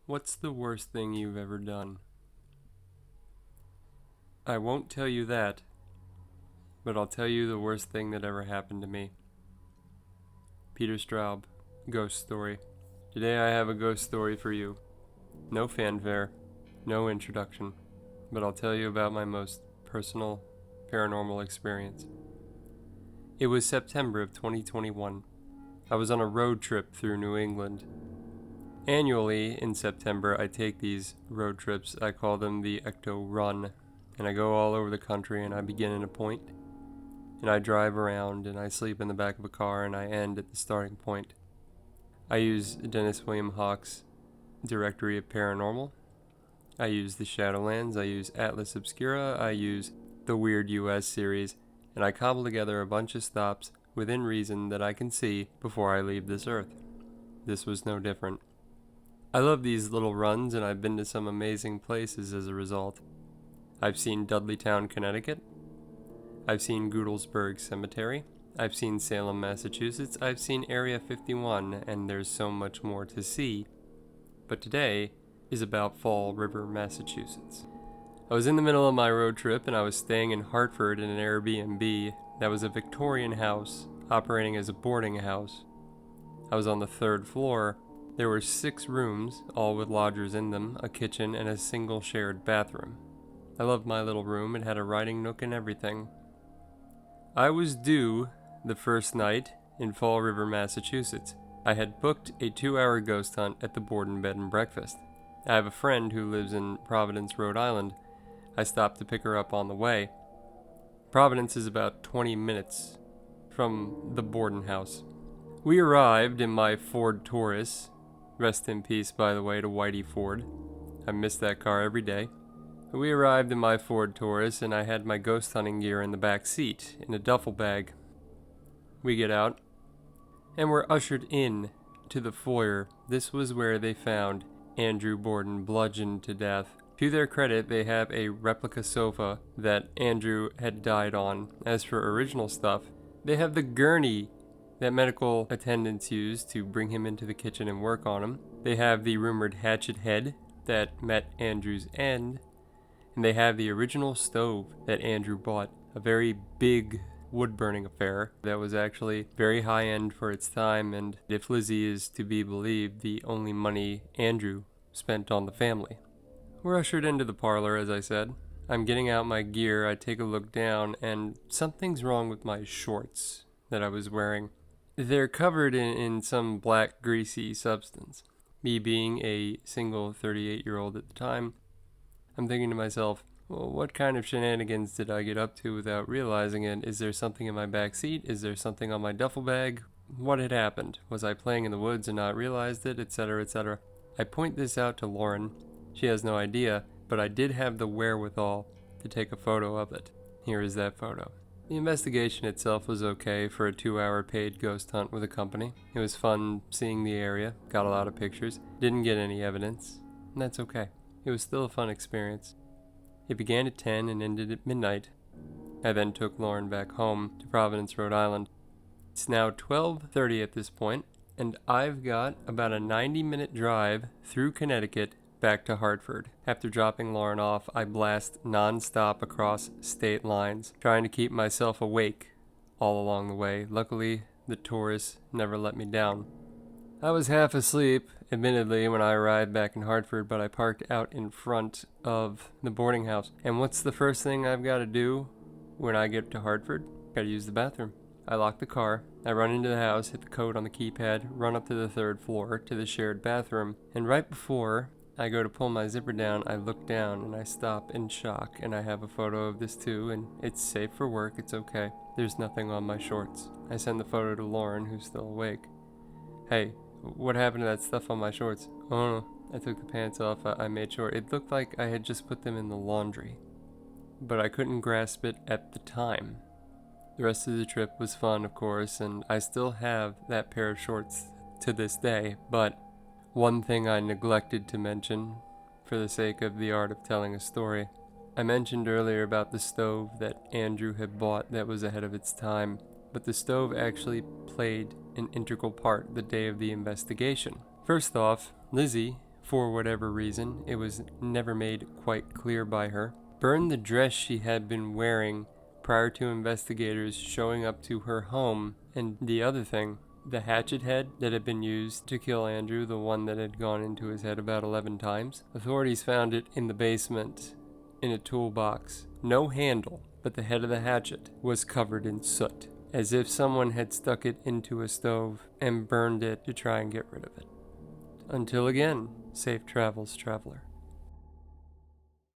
What's the worst thing you've ever done? I won't tell you that, but I'll tell you the worst thing that ever happened to me. Peter Straub, Ghost Story. Today I have a ghost story for you. No fanfare, no introduction, but I'll tell you about my most personal paranormal experience. It was September of 2021. I was on a road trip through New England. Annually, in September, I take these road trips. I call them the Ecto Run. And I go all over the country, and I begin in a point, and I drive around, and I sleep in the back of a car, and I end at the starting point. I use Dennis William Hawkes' Directory of Paranormal. I use the Shadowlands. I use Atlas Obscura. I use the Weird US series, and I cobble together a bunch of stops within reason that I can see before I leave this earth. This was no different. I love these little runs, and I've been to some amazing places as a result. I've seen Dudleytown, Connecticut. I've seen Goodlesburg Cemetery. I've seen Salem, Massachusetts. I've seen Area 51, and there's so much more to see. But today is about Fall River, Massachusetts. I was in the middle of my road trip, and I was staying in Hartford in an Airbnb that was a Victorian house operating as a boarding house. I was on the 3rd floor. There were 6 rooms, all with lodgers in them, a kitchen, and a single shared bathroom. I loved my little room. It had a writing nook and everything. I was due the first night in Fall River, Massachusetts. I had booked a 2-hour ghost hunt at the Borden Bed and Breakfast. I have a friend who lives in Providence, Rhode Island. I stopped to pick her up on the way. Providence is about 20 minutes from the Borden house. We arrived in my Ford Taurus. Rest in peace, by the way, to Whitey Ford. I miss that car every day. We arrived in my Ford Taurus, and I had my ghost hunting gear in the back seat, in a duffel bag. We get out, and we're ushered in to the foyer. This was where they found Andrew Borden bludgeoned to death. To their credit, they have a replica sofa that Andrew had died on. As for original stuff, they have the gurney that medical attendants used to bring him into the kitchen and work on him. They have the rumored hatchet head that met Andrew's end. And they have the original stove that Andrew bought, a very big wood-burning affair that was actually very high-end for its time, and if Lizzie is to be believed, the only money Andrew spent on the family. We're ushered into the parlor, as I said. I'm getting out my gear. I take a look down, and something's wrong with my shorts that I was wearing. They're covered in some black, greasy substance. Me being a single 38-year-old at the time, I'm thinking to myself, well, what kind of shenanigans did I get up to without realizing it? Is there something in my back seat? Is there something on my duffel bag? What had happened? Was I playing in the woods and not realized it, etc., etc.? I point this out to Lauren. She has no idea, but I did have the wherewithal to take a photo of it. Here is that photo. The investigation itself was okay for a 2-hour paid ghost hunt with a company. It was fun seeing the area, got a lot of pictures, didn't get any evidence, and that's okay. It was still a fun experience. It began at 10 and ended at midnight. I then took Lauren back home to Providence, Rhode Island. It's now 12:30 at this point, and I've got about a 90-minute drive through Connecticut back to Hartford. After dropping Lauren off, I blast non-stop across state lines, trying to keep myself awake all along the way. Luckily, the Taurus never let me down. I was half asleep, admittedly, when I arrived back in Hartford, but I parked out in front of the boarding house. And what's the first thing I've got to do when I get to Hartford? Got to use the bathroom. I lock the car, I run into the house, hit the code on the keypad, run up to the 3rd floor to the shared bathroom, and right before I go to pull my zipper down, I look down and I stop in shock, and I have a photo of this too, and it's safe for work, it's okay. There's nothing on my shorts. I send the photo to Lauren, who's still awake. Hey, what happened to that stuff on my shorts? Oh no, I took the pants off. I made sure. It looked like I had just put them in the laundry, but I couldn't grasp it at the time. The rest of the trip was fun, of course, and I still have that pair of shorts to this day, but one thing I neglected to mention, for the sake of the art of telling a story, I mentioned earlier about the stove that Andrew had bought that was ahead of its time, but the stove actually played an integral part the day of the investigation. First off, Lizzie for whatever reason, it was never made quite clear by her, burned the dress she had been wearing prior to investigators showing up to her home. And the other thing, the hatchet head that had been used to kill Andrew, the one that had gone into his head about 11 times, authorities found it in the basement in a toolbox. No handle, but the head of the hatchet was covered in soot, as if someone had stuck it into a stove and burned it to try and get rid of it. Until again, safe travels, traveler.